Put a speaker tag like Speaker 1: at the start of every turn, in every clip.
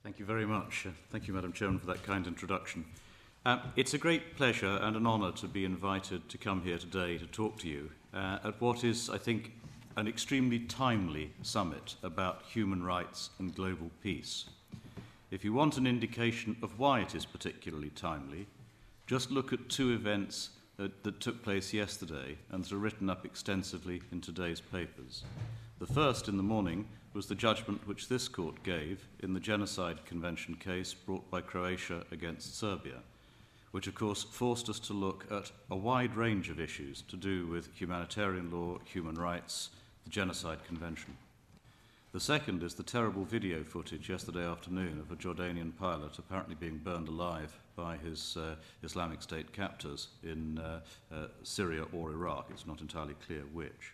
Speaker 1: Thank you very much. Thank you, Madam Chairman, for that kind introduction. It's a great pleasure and an honour to be invited to come here today to talk to you at what is, I think, an extremely timely summit about human rights and global peace. If you want an indication of why it is particularly timely, just look at two events that took place yesterday and that are written up extensively in today's papers. The first in the morning was the judgment which this court gave in the Genocide Convention case brought by Croatia against Serbia, which of course forced us to look at a wide range of issues to do with humanitarian law, human rights, the Genocide Convention. The second is the terrible video footage yesterday afternoon of a Jordanian pilot apparently being burned alive by his Islamic State captors in Syria or Iraq. It's not entirely clear which.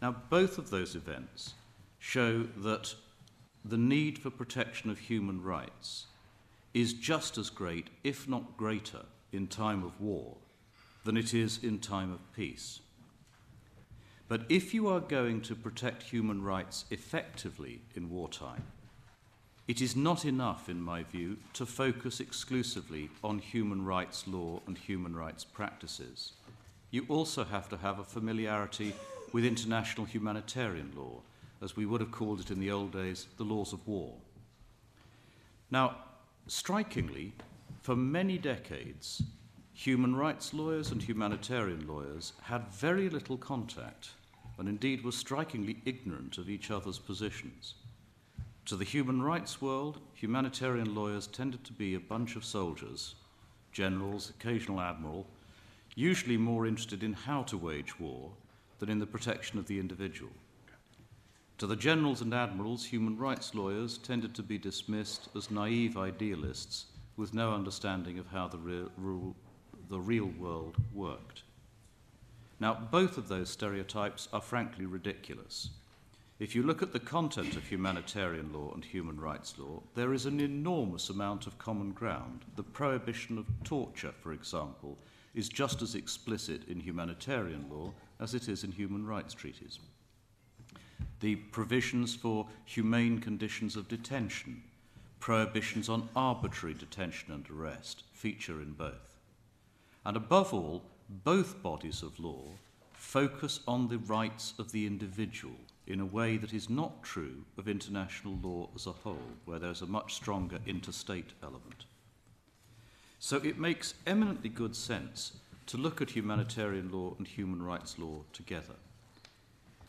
Speaker 1: Now, both of those events show that the need for protection of human rights is just as great, if not greater, in time of war than it is in time of peace. But if you are going to protect human rights effectively in wartime, it is not enough, in my view, to focus exclusively on human rights law and human rights practices. You also have to have a familiarity with international humanitarian law, as we would have called it in the old days, the laws of war. Now, strikingly, for many decades, human rights lawyers and humanitarian lawyers had very little contact and indeed were strikingly ignorant of each other's positions. To the human rights world, humanitarian lawyers tended to be a bunch of soldiers, generals, occasional admiral, usually more interested in how to wage war than in the protection of the individual. To the generals and admirals, human rights lawyers tended to be dismissed as naive idealists with no understanding of how the real world worked. Now, both of those stereotypes are frankly ridiculous. If you look at the content of humanitarian law and human rights law, there is an enormous amount of common ground. The prohibition of torture, for example, is just as explicit in humanitarian law as it is in human rights treaties. The provisions for humane conditions of detention, prohibitions on arbitrary detention and arrest feature in both. And above all, both bodies of law focus on the rights of the individual in a way that is not true of international law as a whole, where there's a much stronger interstate element. So it makes eminently good sense to look at humanitarian law and human rights law together.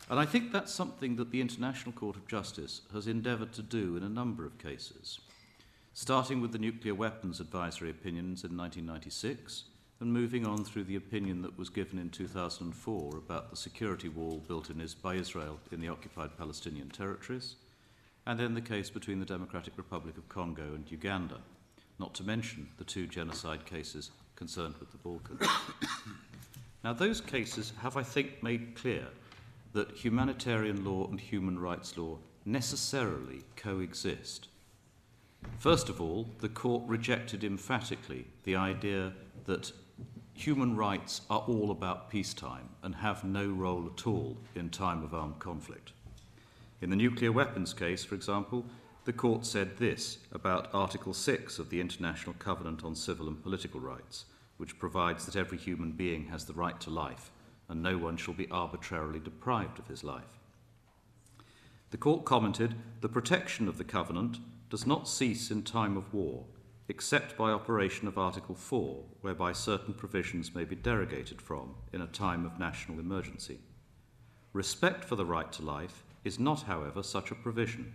Speaker 1: And I think that's something that the International Court of Justice has endeavoured to do in a number of cases, starting with the nuclear weapons advisory opinions in 1996 and moving on through the opinion that was given in 2004 about the security wall built by Israel in the occupied Palestinian territories, and then the case between the Democratic Republic of Congo and Uganda, not to mention the two genocide cases concerned with the Balkans. Now, those cases have, I think, made clear that humanitarian law and human rights law necessarily coexist. First of all, the court rejected emphatically the idea that human rights are all about peacetime and have no role at all in time of armed conflict. In the nuclear weapons case, for example, the court said this about Article 6 of the International Covenant on Civil and Political Rights, which provides that every human being has the right to life and no one shall be arbitrarily deprived of his life. The court commented, the protection of the covenant does not cease in time of war, except by operation of Article 4, whereby certain provisions may be derogated from in a time of national emergency. Respect for the right to life is not, however, such a provision.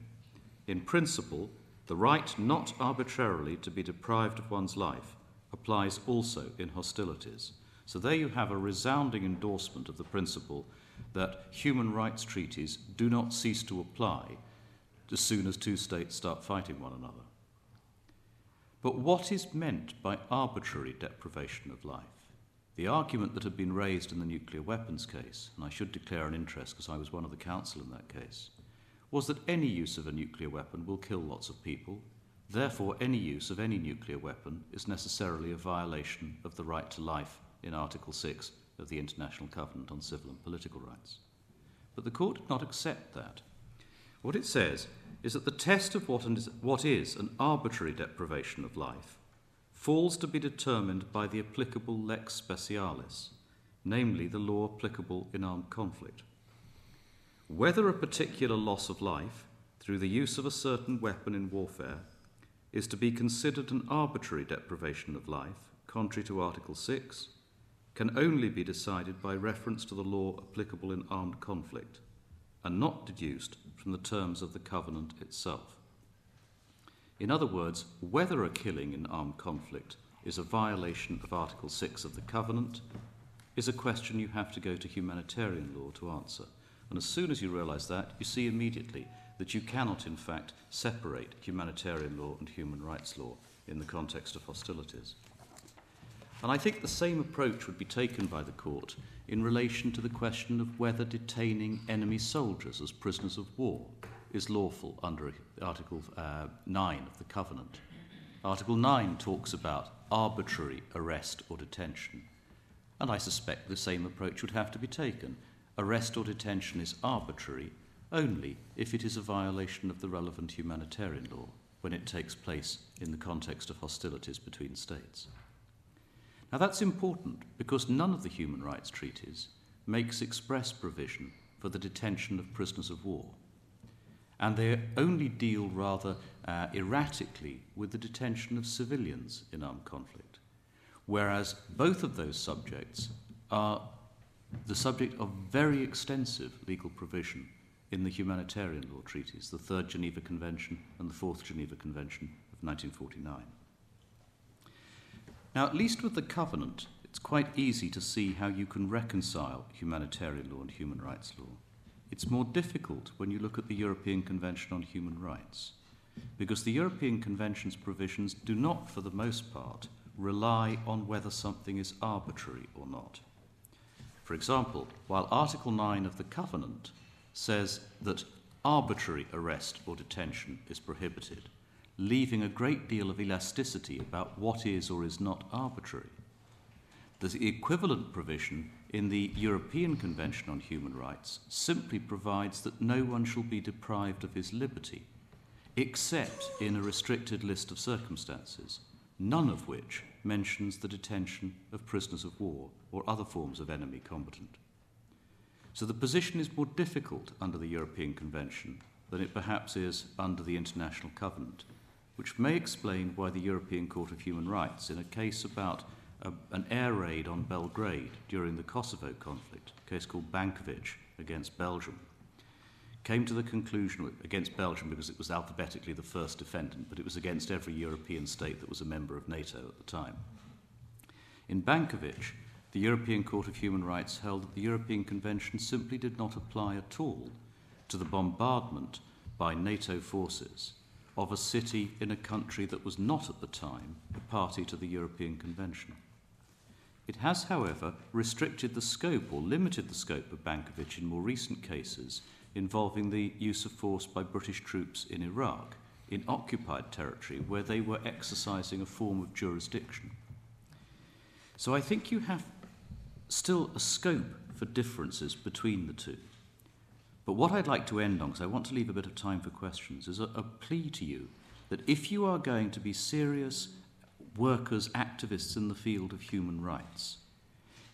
Speaker 1: In principle, the right not arbitrarily to be deprived of one's life applies also in hostilities. So there you have a resounding endorsement of the principle that human rights treaties do not cease to apply as soon as two states start fighting one another. But what is meant by arbitrary deprivation of life? The argument that had been raised in the nuclear weapons case, and I should declare an interest because I was one of the counsel in that case, was that any use of a nuclear weapon will kill lots of people. Therefore, any use of any nuclear weapon is necessarily a violation of the right to life in Article 6 of the International Covenant on Civil and Political Rights. But the court did not accept that. What it says is that the test of what is an arbitrary deprivation of life falls to be determined by the applicable lex specialis, namely the law applicable in armed conflict. Whether a particular loss of life through the use of a certain weapon in warfare is to be considered an arbitrary deprivation of life, contrary to Article 6, can only be decided by reference to the law applicable in armed conflict, and not deduced from the terms of the covenant itself. In other words, whether a killing in armed conflict is a violation of Article 6 of the covenant is a question you have to go to humanitarian law to answer. And as soon as you realise that, you see immediately that you cannot, in fact, separate humanitarian law and human rights law in the context of hostilities. And I think the same approach would be taken by the court in relation to the question of whether detaining enemy soldiers as prisoners of war is lawful under Article 9 of the Covenant. Article 9 talks about arbitrary arrest or detention, and I suspect the same approach would have to be taken. Arrest or detention is arbitrary only if it is a violation of the relevant humanitarian law when it takes place in the context of hostilities between states. Now that's important because none of the human rights treaties makes express provision for the detention of prisoners of war, and they only deal rather erratically with the detention of civilians in armed conflict, whereas both of those subjects are the subject of very extensive legal provision in the humanitarian law treaties, the Third Geneva Convention and the Fourth Geneva Convention of 1949. Now, at least with the Covenant, it's quite easy to see how you can reconcile humanitarian law and human rights law. It's more difficult when you look at the European Convention on Human Rights, because the European Convention's provisions do not, for the most part, rely on whether something is arbitrary or not. For example, while Article 9 of the Covenant says that arbitrary arrest or detention is prohibited, leaving a great deal of elasticity about what is or is not arbitrary, the equivalent provision in the European Convention on Human Rights simply provides that no one shall be deprived of his liberty, except in a restricted list of circumstances, none of which mentions the detention of prisoners of war or other forms of enemy combatant. So the position is more difficult under the European Convention than it perhaps is under the International Covenant, which may explain why the European Court of Human Rights, in a case about an air raid on Belgrade during the Kosovo conflict, a case called Bankovic against Belgium, came to the conclusion, against Belgium because it was alphabetically the first defendant, but it was against every European state that was a member of NATO at the time. In Bankovic, the European Court of Human Rights held that the European Convention simply did not apply at all to the bombardment by NATO forces of a city in a country that was not at the time a party to the European Convention. It has, however, restricted the scope or limited the scope of Bankovic in more recent cases involving the use of force by British troops in Iraq, in occupied territory where they were exercising a form of jurisdiction. So I think you have still a scope for differences between the two. But what I'd like to end on, because I want to leave a bit of time for questions, is a plea to you that if you are going to be serious workers, activists in the field of human rights,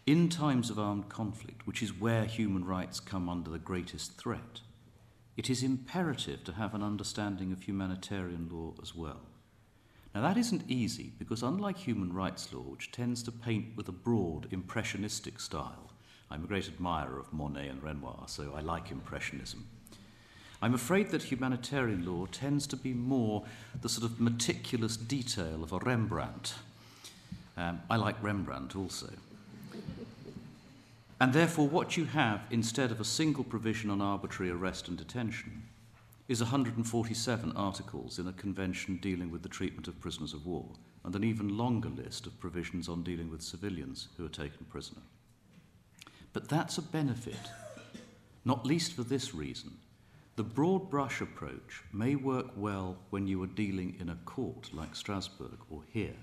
Speaker 1: in times of armed conflict, which is where human rights come under the greatest threat, it is imperative to have an understanding of humanitarian law as well. Now that isn't easy because unlike human rights law, which tends to paint with a broad impressionistic style, I'm a great admirer of Monet and Renoir, so I like Impressionism. I'm afraid that humanitarian law tends to be more the sort of meticulous detail of a Rembrandt. I like Rembrandt also. And therefore what you have, instead of a single provision on arbitrary arrest and detention, is 147 articles in a convention dealing with the treatment of prisoners of war, and an even longer list of provisions on dealing with civilians who are taken prisoner. But that's a benefit, not least for this reason. The broad brush approach may work well when you are dealing in a court like Strasbourg or here,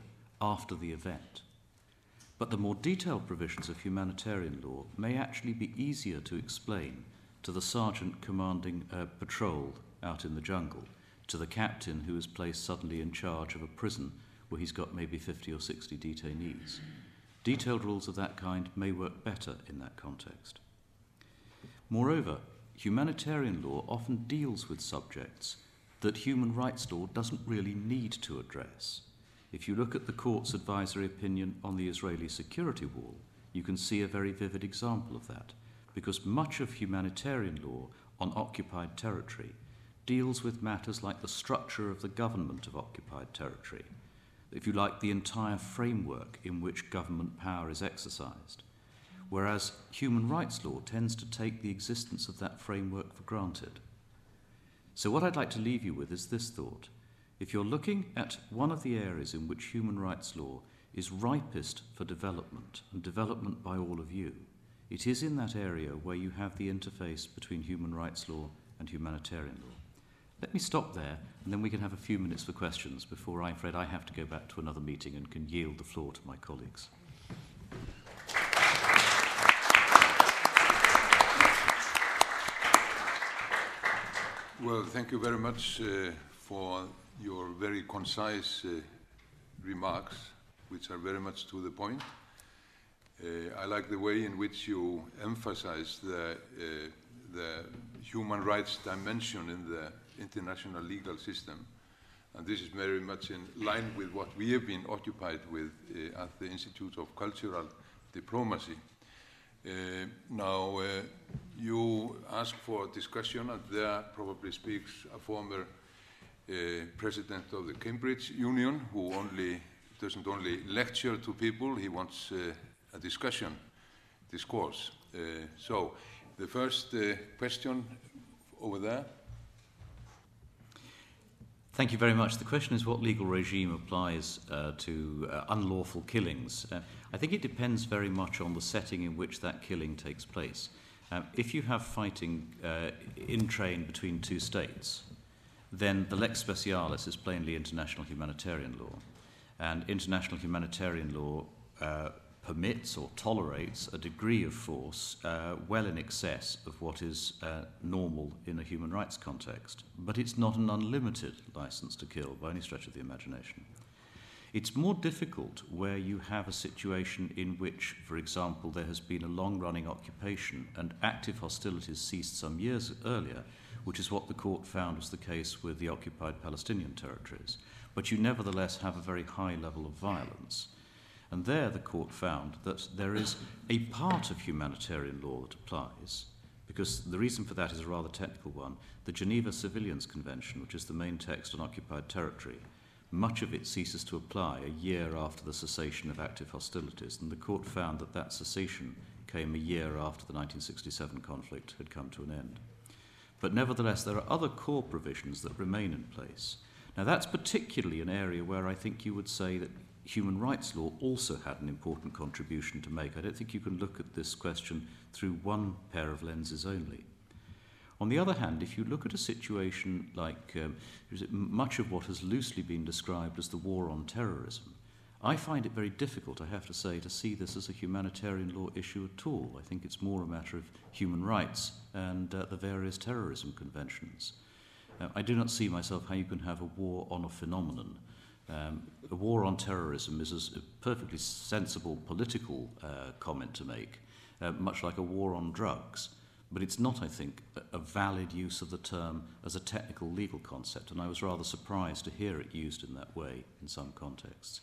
Speaker 1: after the event. But the more detailed provisions of humanitarian law may actually be easier to explain to the sergeant commanding a patrol out in the jungle to the captain who is placed suddenly in charge of a prison where he's got maybe 50 or 60 detainees. Detailed rules of that kind may work better in that context. Moreover, humanitarian law often deals with subjects that human rights law doesn't really need to address. If you look at the court's advisory opinion on the Israeli security wall, you can see a very vivid example of that, because much of humanitarian law on occupied territory deals with matters like the structure of the government of occupied territory, if you like, the entire framework in which government power is exercised, whereas human rights law tends to take the existence of that framework for granted. So what I'd like to leave you with is this thought. If you're looking at one of the areas in which human rights law is ripest for development, and development by all of you, it is in that area where you have the interface between human rights law and humanitarian law. Let me stop there, and then we can have a few minutes for questions before I'm afraid I have to go back to another meeting and can yield the floor to my colleagues.
Speaker 2: Well, thank you very much for your very concise remarks, which are very much to the point. I like the way in which you emphasize the human rights dimension in the international legal system. And this is very much in line with what we have been occupied with at the Institute of Cultural Diplomacy. Now, you ask for discussion, and there probably speaks a former president of the Cambridge Union who doesn't only lecture to people, he wants a discourse. So, the first question over there.
Speaker 1: Thank you very much. The question is what legal regime applies to unlawful killings. I think it depends very much on the setting in which that killing takes place. If you have fighting in train between two states, then the lex specialis is plainly international humanitarian law. And international humanitarian law permits or tolerates a degree of force well in excess of what is normal in a human rights context. But it's not an unlimited license to kill by any stretch of the imagination. It's more difficult where you have a situation in which, for example, there has been a long-running occupation and active hostilities ceased some years earlier, which is what the court found was the case with the occupied Palestinian territories. But you nevertheless have a very high level of violence. And there the court found that there is a part of humanitarian law that applies, because the reason for that is a rather technical one. The Geneva Civilians Convention, which is the main text on occupied territory, much of it ceases to apply a year after the cessation of active hostilities, and the court found that that cessation came a year after the 1967 conflict had come to an end. But nevertheless, there are other core provisions that remain in place. Now, that's particularly an area where I think you would say that human rights law also had an important contribution to make. I don't think you can look at this question through one pair of lenses only. On the other hand, if you look at a situation like much of what has loosely been described as the war on terrorism, I find it very difficult, I have to say, to see this as a humanitarian law issue at all. I think it's more a matter of human rights and the various terrorism conventions. I do not see myself how you can have a war on a phenomenon. A war on terrorism is a perfectly sensible political comment to make, much like a war on drugs. But it's not, I think, a valid use of the term as a technical legal concept, and I was rather surprised to hear it used in that way in some contexts.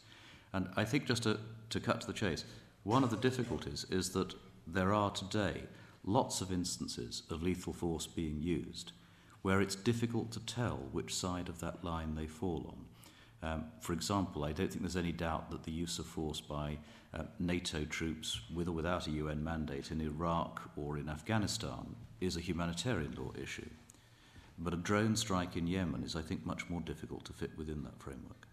Speaker 1: And I think, just to cut to the chase, one of the difficulties is that there are today lots of instances of lethal force being used where it's difficult to tell which side of that line they fall on. For example, I don't think there's any doubt that the use of force by NATO troops, with or without a UN mandate, in Iraq or in Afghanistan is a humanitarian law issue. But a drone strike in Yemen is, I think, much more difficult to fit within that framework.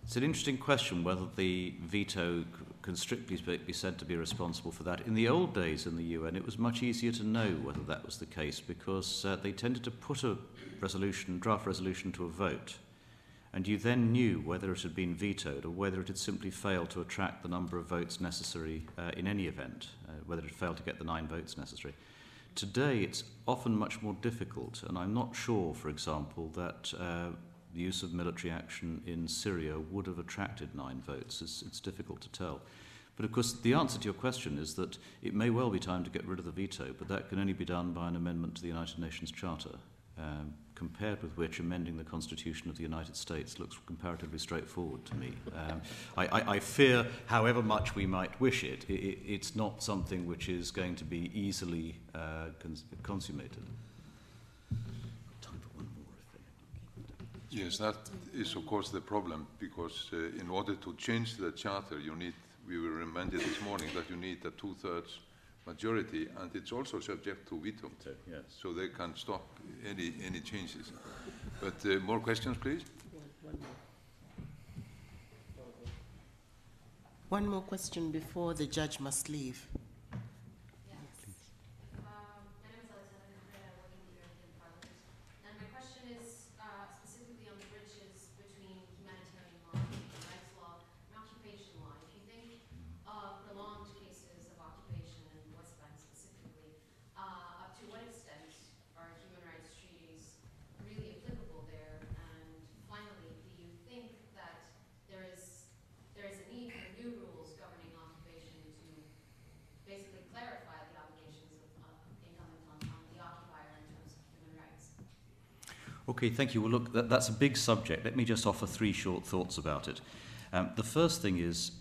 Speaker 1: It's an interesting question whether the veto can strictly be said to be responsible for that. In the old days in the UN, it was much easier to know whether that was the case because they tended to put a draft resolution to a vote, and you then knew whether it had been vetoed or whether it had simply failed to attract the number of votes necessary in any event, whether it failed to get the 9 votes necessary. today it's often much more difficult, and I'm not sure, for example, that the use of military action in Syria would have attracted 9 votes. It's difficult to tell. But of course, the answer to your question is that it may well be time to get rid of the veto, but that can only be done by an amendment to the United Nations Charter, compared with which amending the Constitution of the United States looks comparatively straightforward to me. I fear, however much we might wish it, it's not something which is going to be easily consummated. Time for one more, if
Speaker 2: Yes, that is of course the problem, because in order to change the charter, we were reminded this morning that you need a 2/3 majority, and it's also subject to veto.
Speaker 1: Yes.
Speaker 2: So they can stop any changes. But more questions, please?
Speaker 3: One more question before the judge must leave.
Speaker 1: Okay, thank you. Well, look, that's a big subject. Let me just offer 3 short thoughts about it. The first thing is,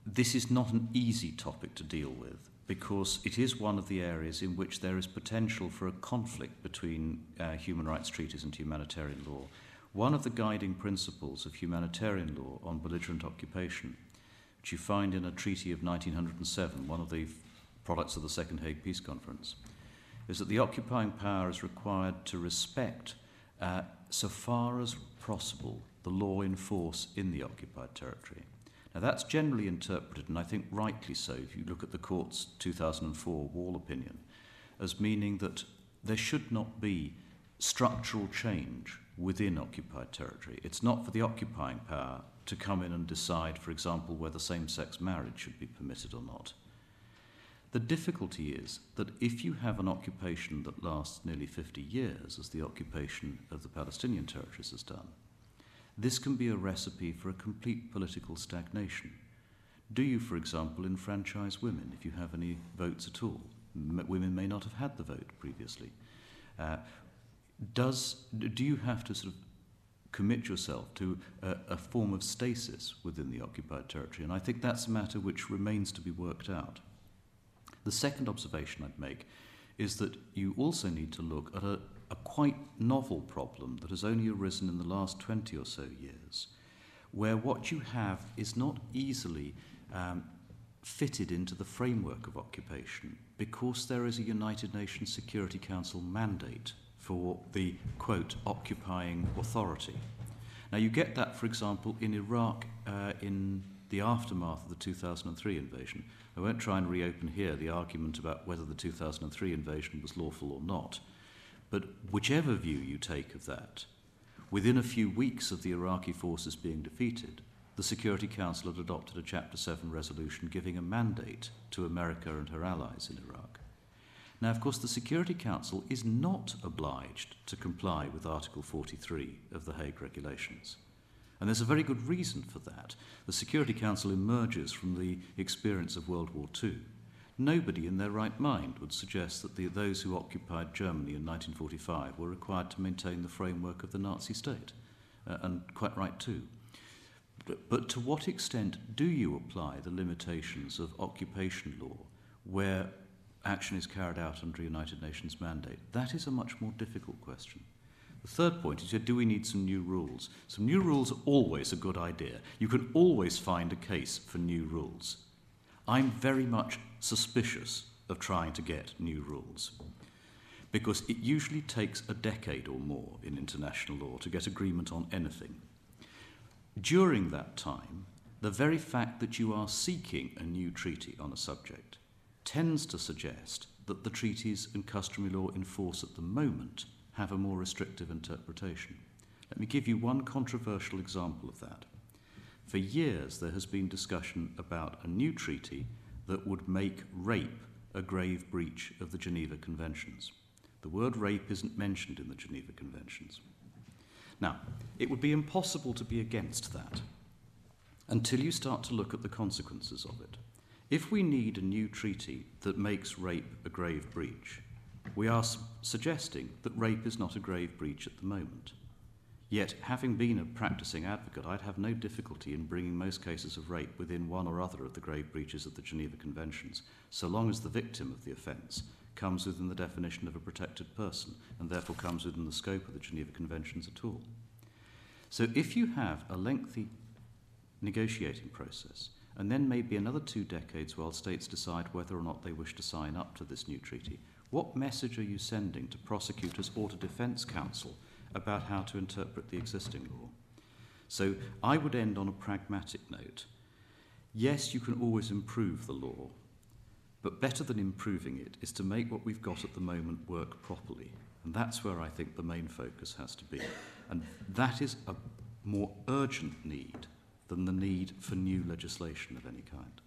Speaker 1: this is not an easy topic to deal with, because it is one of the areas in which there is potential for a conflict between human rights treaties and humanitarian law. One of the guiding principles of humanitarian law on belligerent occupation, which you find in a treaty of 1907, one of the products of the Second Hague Peace Conference, is that the occupying power is required to respect, so far as possible, the law in force in the occupied territory. Now, that's generally interpreted, and I think rightly so, if you look at the court's 2004 Wall opinion, as meaning that there should not be structural change within occupied territory. It's not for the occupying power to come in and decide, for example, whether same-sex marriage should be permitted or not. The difficulty is that if you have an occupation that lasts nearly 50 years, as the occupation of the Palestinian territories has done, this can be a recipe for a complete political stagnation. Do you, for example, enfranchise women if you have any votes at all? Women may not have had the vote previously. Do you have to sort of commit yourself to a form of stasis within the occupied territory? And I think that's a matter which remains to be worked out. The second observation I'd make is that you also need to look at a quite novel problem that has only arisen in the last 20 or so years, where what you have is not easily fitted into the framework of occupation because there is a United Nations Security Council mandate for the, quote, occupying authority. Now, you get that, for example, in Iraq in the aftermath of the 2003 invasion. I won't try and reopen here the argument about whether the 2003 invasion was lawful or not, but whichever view you take of that, within a few weeks of the Iraqi forces being defeated, the Security Council had adopted a Chapter 7 resolution giving a mandate to America and her allies in Iraq. Now, of course, the Security Council is not obliged to comply with Article 43 of the Hague Regulations. And there's a very good reason for that. The Security Council emerges from the experience of World War II. Nobody in their right mind would suggest that those who occupied Germany in 1945 were required to maintain the framework of the Nazi state, and quite right too. But to what extent do you apply the limitations of occupation law where action is carried out under a United Nations mandate? That is a much more difficult question. The third point is, do we need some new rules? Some new rules are always a good idea. You can always find a case for new rules. I'm very much suspicious of trying to get new rules because it usually takes a decade or more in international law to get agreement on anything. During that time, the very fact that you are seeking a new treaty on a subject tends to suggest that the treaties and customary law in force at the moment have a more restrictive interpretation. Let me give you one controversial example of that. For years, there has been discussion about a new treaty that would make rape a grave breach of the Geneva Conventions. The word rape isn't mentioned in the Geneva Conventions. Now, it would be impossible to be against that until you start to look at the consequences of it. If we need a new treaty that makes rape a grave breach, we are suggesting that rape is not a grave breach at the moment. Yet, having been a practicing advocate, I'd have no difficulty in bringing most cases of rape within one or other of the grave breaches of the Geneva Conventions, so long as the victim of the offence comes within the definition of a protected person and therefore comes within the scope of the Geneva Conventions at all. So if you have a lengthy negotiating process and then maybe another 2 decades while states decide whether or not they wish to sign up to this new treaty, what message are you sending to prosecutors or to defence counsel about how to interpret the existing law? So I would end on a pragmatic note. Yes, you can always improve the law, but better than improving it is to make what we've got at the moment work properly. And that's where I think the main focus has to be. And that is a more urgent need than the need for new legislation of any kind.